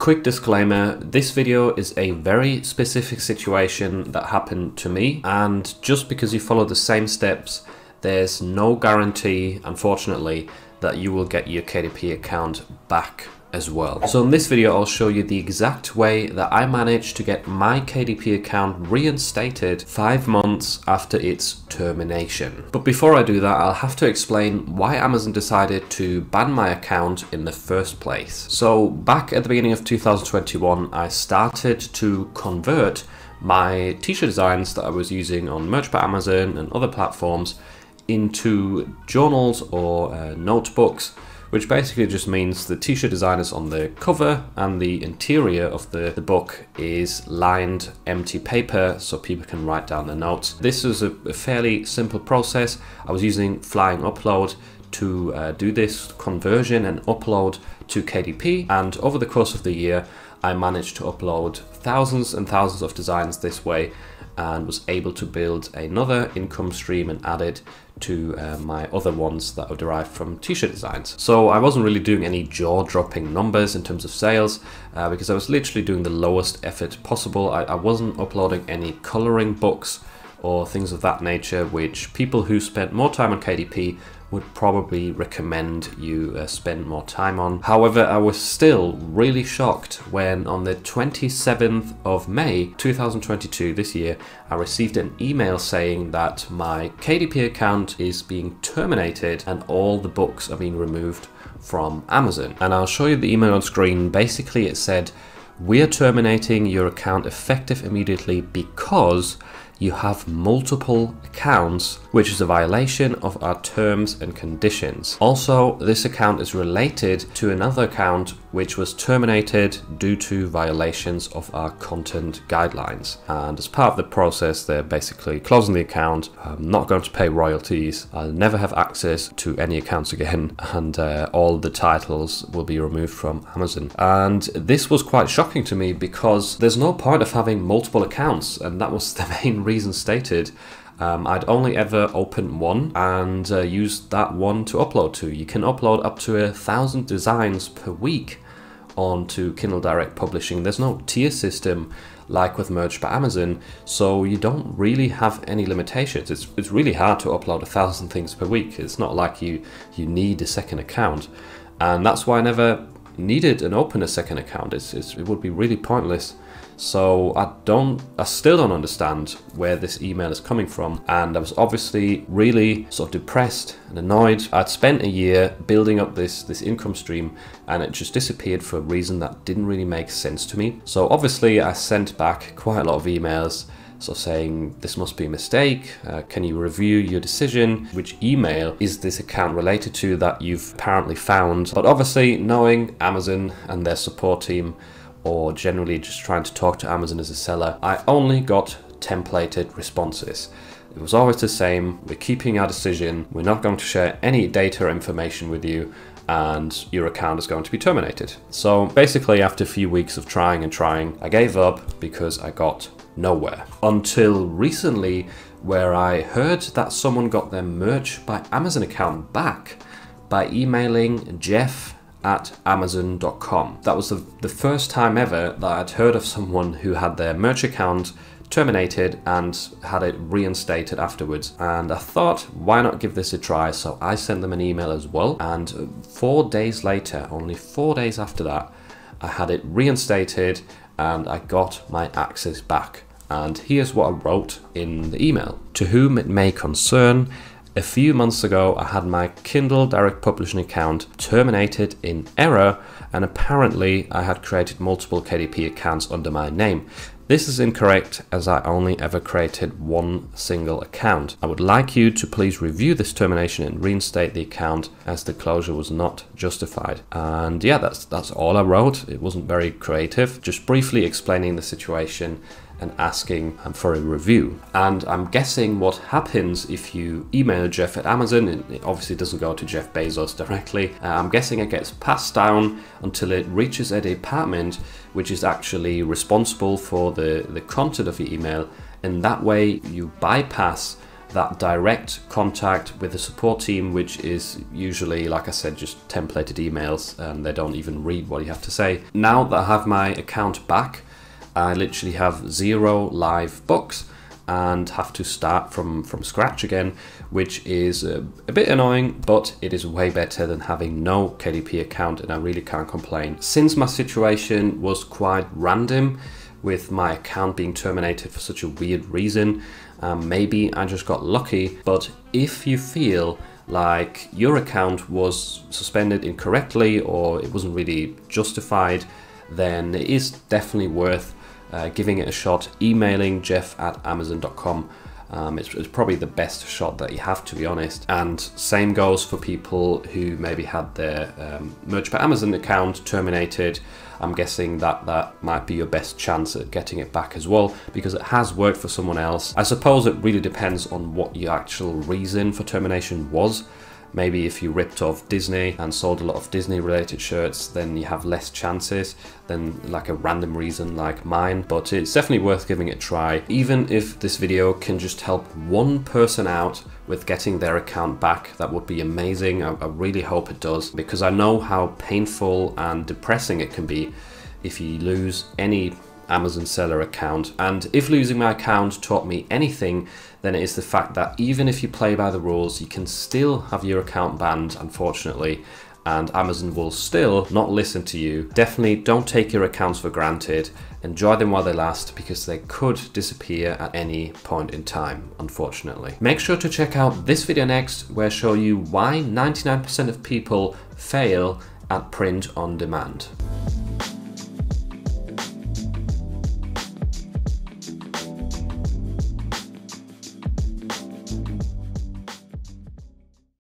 Quick disclaimer, this video is a very specific situation that happened to me, and just because you follow the same steps, there's no guarantee, unfortunately, that you will get your KDP account back as well. So in this video, I'll show you the exact way that I managed to get my KDP account reinstated 5 months after its termination. But before I do that, I'll have to explain why Amazon decided to ban my account in the first place. So back at the beginning of 2021, I started to convert my t-shirt designs that I was using on Merch by Amazon and other platforms into journals or notebooks, which basically just means the t-shirt design is on the cover and the interior of the book is lined empty paper so people can write down their notes. This is a fairly simple process. I was using Flying Upload to do this conversion and upload to KDP, and over the course of the year I managed to upload thousands and thousands of designs this way and was able to build another income stream and add it to my other ones that are derived from t-shirt designs. So I wasn't really doing any jaw-dropping numbers in terms of sales because I was literally doing the lowest effort possible. I wasn't uploading any coloring books or things of that nature, which people who spent more time on KDP would probably recommend you spend more time on. However, I was still really shocked when on the 27th of May 2022, this year, I received an email saying that my KDP account is being terminated and all the books are being removed from Amazon. And I'll show you the email on screen. Basically, it said, "We are terminating your account effective immediately because you have multiple accounts, which is a violation of our terms and conditions. Also, this account is related to another account which was terminated due to violations of our content guidelines. And as part of the process, they're basically closing the account. I'm not going to pay royalties. I'll never have access to any accounts again, and all the titles will be removed from Amazon." And this was quite shocking to me because there's no point of having multiple accounts, and that was the main reason stated. I'd only ever opened one and used that one to upload to. You can upload up to 1,000 designs per week onto Kindle Direct Publishing. There's no tier system like with Merch by Amazon, so you don't really have any limitations. It's really hard to upload 1,000 things per week. It's not like you need a second account, and that's why I never needed and opened a second account. It would be really pointless. So I still don't understand where this email is coming from, and I was obviously really sort of depressed and annoyed. I'd spent a year building up this income stream and it just disappeared for a reason that didn't really make sense to me. So obviously I sent back quite a lot of emails saying this must be a mistake, can you review your decision, which email is this account related to that you've apparently found. But obviously, knowing Amazon and their support team, or generally just trying to talk to Amazon as a seller, I only got templated responses. It was always the same: we're keeping our decision, we're not going to share any data or information with you, and your account is going to be terminated. So basically, after a few weeks of trying, I gave up because I got nowhere. Until recently, where I heard that someone got their Merch by Amazon account back by emailing jeff@amazon.com. That was the first time ever that I'd heard of someone who had their Merch account terminated and had it reinstated afterwards. And I thought, why not give this a try? So I sent them an email as well. And 4 days later, only 4 days after that, I had it reinstated and I got my access back. And here's what I wrote in the email. "To whom it may concern, a few months ago, I had my Kindle Direct Publishing account terminated in error, and apparently I had created multiple KDP accounts under my name. This is incorrect, as I only ever created one single account. I would like you to please review this termination and reinstate the account, as the closure was not justified." And yeah, that's all I wrote. It wasn't very creative, just briefly explaining the situation and asking for a review. And I'm guessing what happens if you email Jeff at Amazon, it obviously doesn't go to Jeff Bezos directly. I'm guessing it gets passed down until it reaches a department which is actually responsible for the content of your email, and that way you bypass that direct contact with the support team, which is usually, like I said, just templated emails and they don't even read what you have to say. Now that I have my account back, I literally have 0 live books and have to start from scratch again, which is a bit annoying, but it is way better than having no KDP account, and I really can't complain. Since my situation was quite random, with my account being terminated for such a weird reason, maybe I just got lucky. But if you feel like your account was suspended incorrectly or it wasn't really justified, then it is definitely worth giving it a shot, emailing jeff@amazon.com. It's probably the best shot that you have, to be honest. And same goes for people who maybe had their Merch by Amazon account terminated. I'm guessing that might be your best chance at getting it back as well, because it has worked for someone else. I suppose it really depends on what your actual reason for termination was. Maybe if you ripped off Disney and sold a lot of Disney related shirts, then you have less chances than like a random reason like mine. But it's definitely worth giving it a try. Even if this video can just help one person out with getting their account back, that would be amazing. I really hope it does, because I know how painful and depressing it can be if you lose any Amazon seller account. And if losing my account taught me anything, then it is the fact that even if you play by the rules, you can still have your account banned, unfortunately, and Amazon will still not listen to you. Definitely don't take your accounts for granted. Enjoy them while they last, because they could disappear at any point in time, unfortunately. Make sure to check out this video next, where I show you why 99% of people fail at print on demand.